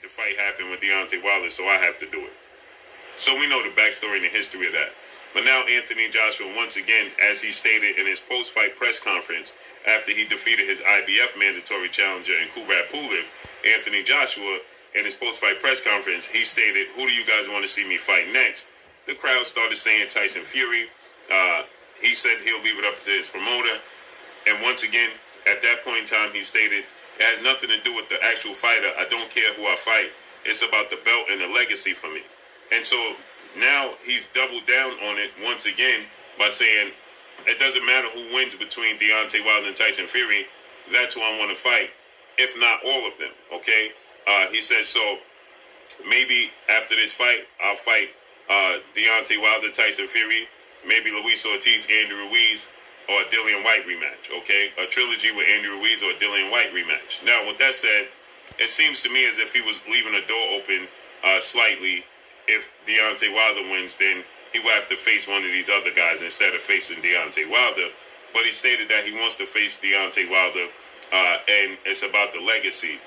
the fight happen with Deontay Wilder, so I have to do it. So we know the backstory and the history of that. But now Anthony Joshua, once again, as he stated in his post-fight press conference, after he defeated his IBF mandatory challenger in Kubrat Pulev, Anthony Joshua, in his post-fight press conference, he stated, "Who do you guys want to see me fight next?" The crowd started saying Tyson Fury. He said he'll leave it up to his promoter. And once again, at that point in time, he stated, it has nothing to do with the actual fighter. I don't care who I fight. It's about the belt and the legacy for me. And so now he's doubled down on it once again by saying, it doesn't matter who wins between Deontay Wilder and Tyson Fury. That's who I want to fight, if not all of them, okay? He says, so maybe after this fight, I'll fight Deontay Wilder, Tyson Fury, maybe Luis Ortiz, Andy Ruiz, or a Dillian White rematch, okay? A trilogy with Andy Ruiz or a Dillian White rematch. Now, with that said, it seems to me as if he was leaving a door open slightly. If Deontay Wilder wins, then he will have to face one of these other guys instead of facing Deontay Wilder. But he stated that he wants to face Deontay Wilder, and it's about the legacy.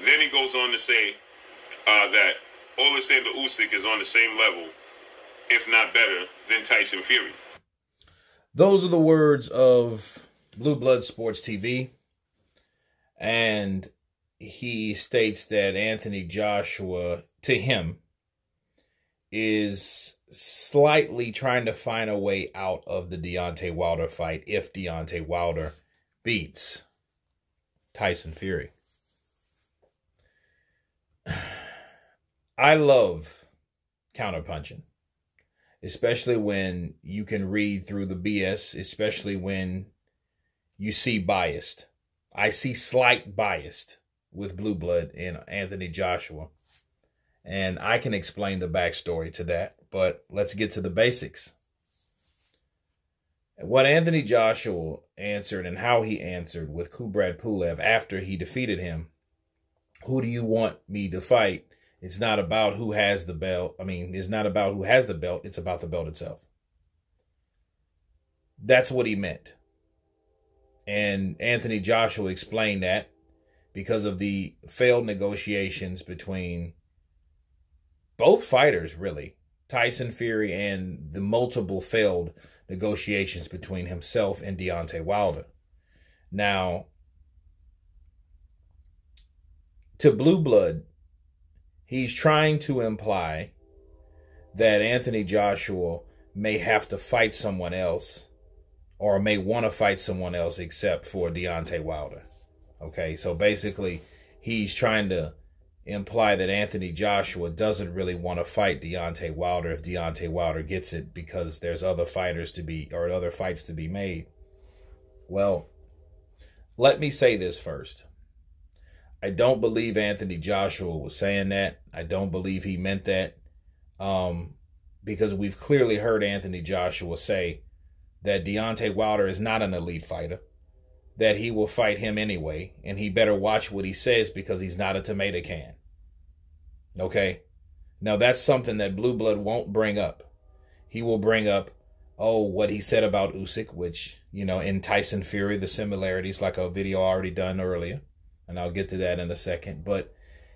Then he goes on to say that Alexander Usyk is on the same level, if not better, than Tyson Fury. Those are the words of Blue Blood Sports TV. And he states that Anthony Joshua, to him, is slightly trying to find a way out of the Deontay Wilder fight if Deontay Wilder beats Tyson Fury. I love counterpunching, especially when you can read through the BS, especially when you see biased. I see slight biased with Blue Blood and Anthony Joshua. And I can explain the backstory to that, but let's get to the basics. What Anthony Joshua answered and how he answered with Kubrat Pulev after he defeated him, who do you want me to fight? It's not about who has the belt. I mean, it's not about who has the belt. It's about the belt itself. That's what he meant. And Anthony Joshua explained that because of the failed negotiations between both fighters, really, Tyson Fury, and the multiple failed negotiations between himself and Deontay Wilder. Now, to Blue Blood, he's trying to imply that Anthony Joshua may have to fight someone else or may want to fight someone else except for Deontay Wilder. Okay, so basically he's trying to imply that Anthony Joshua doesn't really want to fight Deontay Wilder if Deontay Wilder gets it because there's other fighters to be, or other fights to be made. Well, let me say this first. I don't believe Anthony Joshua was saying that. I don't believe he meant that. Because we've clearly heard Anthony Joshua say that Deontay Wilder is not an elite fighter, that he will fight him anyway, and he better watch what he says because he's not a tomato can. Okay? Now, that's something that Blue Blood won't bring up. He will bring up, what he said about Usyk, which, in Tyson Fury, the similarities, like a video already done earlier, and I'll get to that in a second, but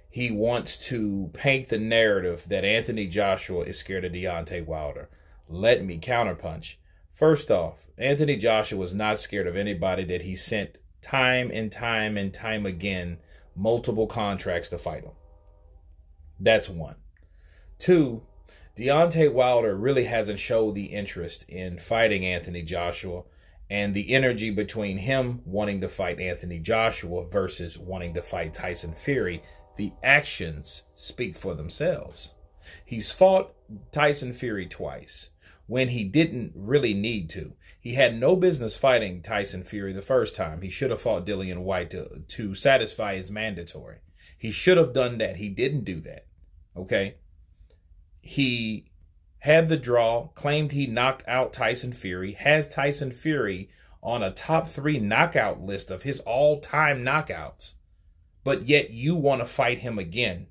he wants to paint the narrative that Anthony Joshua is scared of Deontay Wilder. Let me counterpunch. First off, Anthony Joshua was not scared of anybody that he sent time and time and time again multiple contracts to fight him. That's one. Two, Deontay Wilder really hasn't showed the interest in fighting Anthony Joshua, and the energy between him wanting to fight Anthony Joshua versus wanting to fight Tyson Fury, the actions speak for themselves. He's fought Tyson Fury twice when he didn't really need to. He had no business fighting Tyson Fury the first time. He should have fought Dillian White to satisfy his mandatory. He should have done that. He didn't do that. Okay? He had the draw, claimed he knocked out Tyson Fury, has Tyson Fury on a top 3 knockout list of his all-time knockouts, but yet you want to fight him again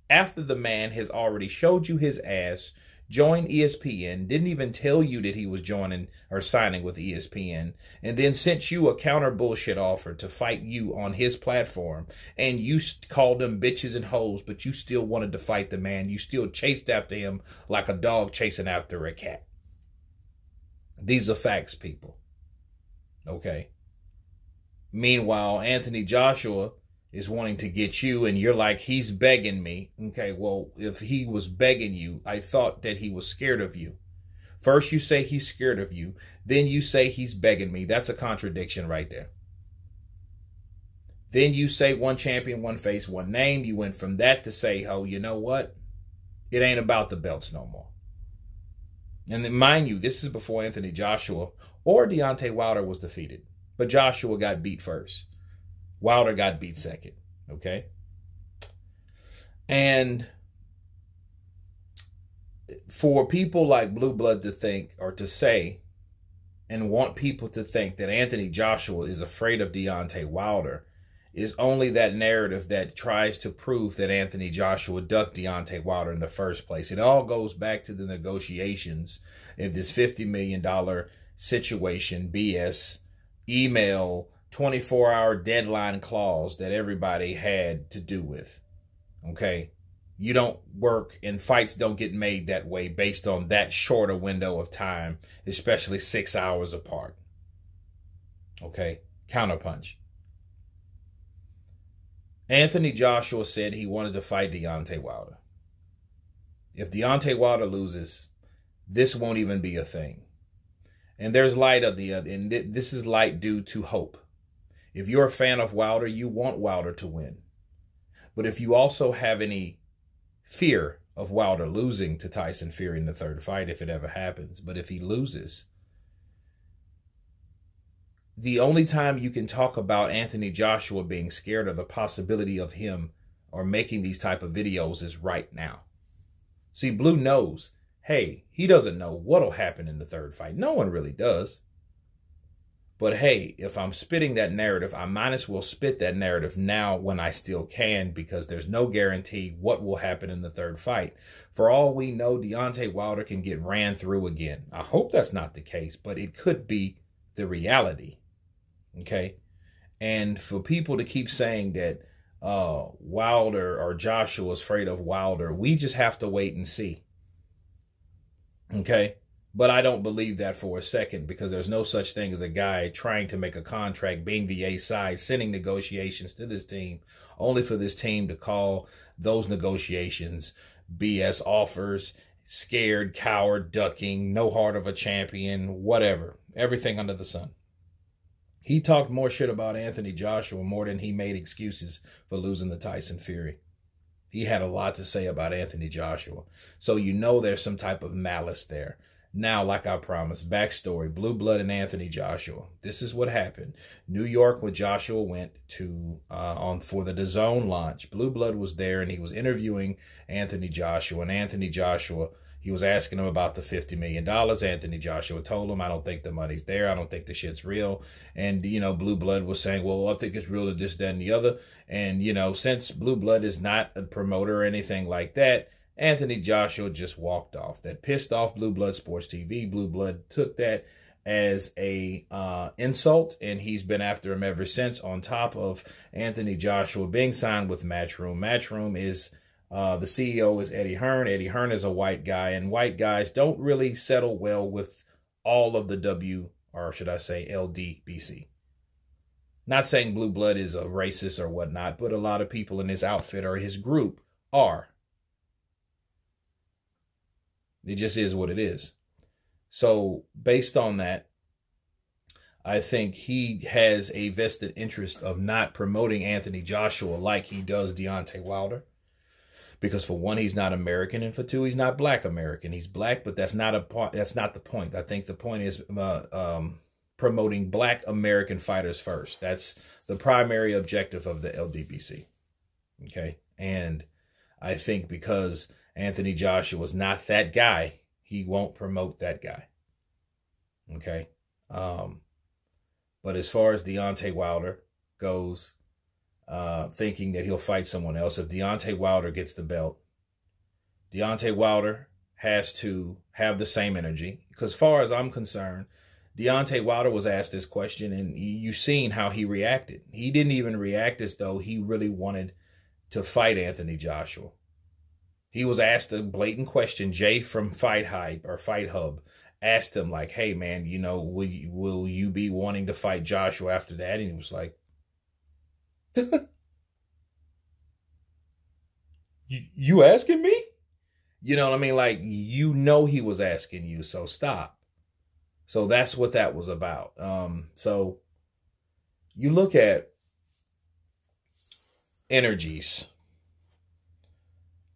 after the man has already showed you his ass, joined ESPN, didn't even tell you that he was joining or signing with ESPN, and then sent you a counter bullshit offer to fight you on his platform, and you called them bitches and hoes, but you still wanted to fight the man. You still chased after him like a dog chasing after a cat. These are facts, people. Okay. Meanwhile, Anthony Joshua is wanting to get you, and you're like, he's begging me. Okay, well, if he was begging you, I thought that he was scared of you. First you say he's scared of you, then you say he's begging me. That's a contradiction right there. Then you say one champion, one face, one name. You went from that to say, oh, you know what? It ain't about the belts no more. And then, mind you, this is before Anthony Joshua or Deontay Wilder was defeated. But Joshua got beat first. Wilder got beat second. Okay? And for people like Blue Blood to think or to say and want people to think that Anthony Joshua is afraid of Deontay Wilder is only that narrative that tries to prove that Anthony Joshua ducked Deontay Wilder in the first place. It all goes back to the negotiations of this $50 million situation, BS, email, 24-hour deadline clause that everybody had to do with. Okay? You don't work and fights don't get made that way based on that shorter window of time, especially 6 hours apart. Okay? Counterpunch. Anthony Joshua said he wanted to fight Deontay Wilder. If Deontay Wilder loses, this won't even be a thing. And there's light at the end, and this is light due to hope. If you're a fan of Wilder, you want Wilder to win. But if you also have any fear of Wilder losing to Tyson Fury in the third fight, if it ever happens, but if he loses, the only time you can talk about Anthony Joshua being scared of the possibility of him or making these type of videos is right now. See, Blue knows, hey, he doesn't know what'll happen in the third fight. No one really does. But hey, if I'm spitting that narrative, I might as well spit that narrative now when I still can, because there's no guarantee what will happen in the third fight. For all we know, Deontay Wilder can get ran through again. I hope that's not the case, but it could be the reality. Okay? And for people to keep saying that Wilder or Joshua is afraid of Wilder, we just have to wait and see. Okay? But I don't believe that for a second, because there's no such thing as a guy trying to make a contract, being the A side, sending negotiations to this team, only for this team to call those negotiations BS offers, scared, coward, ducking, no heart of a champion, whatever. Everything under the sun. He talked more shit about Anthony Joshua more than he made excuses for losing to Tyson Fury. He had a lot to say about Anthony Joshua. So you know there's some type of malice there. Now, like I promised, backstory, Blue Blood and Anthony Joshua. This is what happened. New York, when Joshua went to for the DAZN launch, Blue Blood was there and he was interviewing Anthony Joshua. And Anthony Joshua, he was asking him about the $50 million. Anthony Joshua told him, I don't think the money's there. I don't think the shit's real. And, you know, Blue Blood was saying, well, I think it's real to this, that, and the other. And, you know, since Blue Blood is not a promoter or anything like that, Anthony Joshua just walked off. That pissed off Blue Blood Sports TV. Blue Blood took that as a insult, and he's been after him ever since, on top of Anthony Joshua being signed with Matchroom. Matchroom is, the CEO is Eddie Hearn. Eddie Hearn is a white guy, and white guys don't really settle well with all of the or should I say LDBC. Not saying Blue Blood is a racist or whatnot, but a lot of people in his outfit or his group are. It just is what it is. So based on that, I think he has a vested interest of not promoting Anthony Joshua like he does Deontay Wilder. Because for one, he's not American, and for two, he's not Black American. He's Black, but that's not the point. I think the point is promoting Black American fighters first. That's the primary objective of the LDBC. Okay? And I think because Anthony Joshua was not that guy, he won't promote that guy. Okay? But as far as Deontay Wilder goes, thinking that he'll fight someone else, if Deontay Wilder gets the belt, Deontay Wilder has to have the same energy. Because as far as I'm concerned, Deontay Wilder was asked this question, and you've seen how he reacted. He didn't even react as though he really wanted to fight Anthony Joshua. He was asked a blatant question. Jay from Fight Hype or Fight Hub asked him, like, hey, man, you know, will you be wanting to fight Joshua after that? And he was like, you asking me? You know what I mean? Like, you know he was asking you, so stop. So that's what that was about. So you look at energies.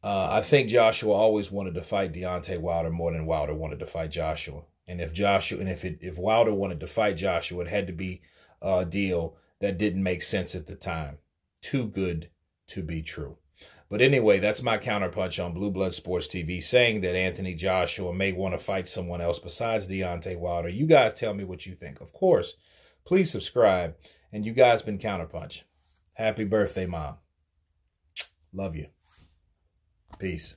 I think Joshua always wanted to fight Deontay Wilder more than Wilder wanted to fight Joshua. And if Wilder wanted to fight Joshua, it had to be a deal that didn't make sense at the time. Too good to be true. But anyway, that's my counterpunch on Blue Blood Sports TV, saying that Anthony Joshua may want to fight someone else besides Deontay Wilder. You guys tell me what you think. Of course, please subscribe. And you guys been Counterpunch. Happy birthday, Mom. Love you. Peace.